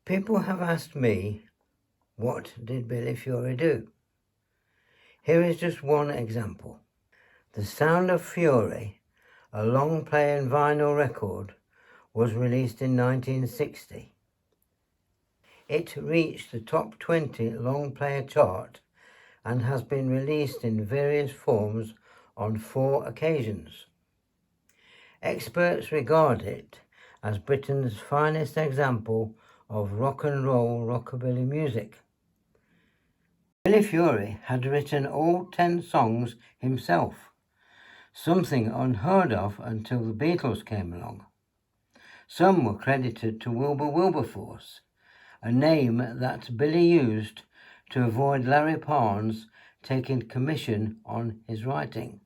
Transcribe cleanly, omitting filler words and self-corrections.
People have asked me, what did Billy Fury do? Here is just one example. The Sound of Fury, a long-playing vinyl record, was released in 1960. It reached the top 20 long-player chart and has been released in various forms on 4 occasions. Experts regard it as Britain's finest example of rock and roll rockabilly music. Billy Fury had written all 10 songs himself, something unheard of until the Beatles came along. Some were credited to Wilbur Wilberforce, a name that Billy used to avoid Larry Parnes taking commission on his writing.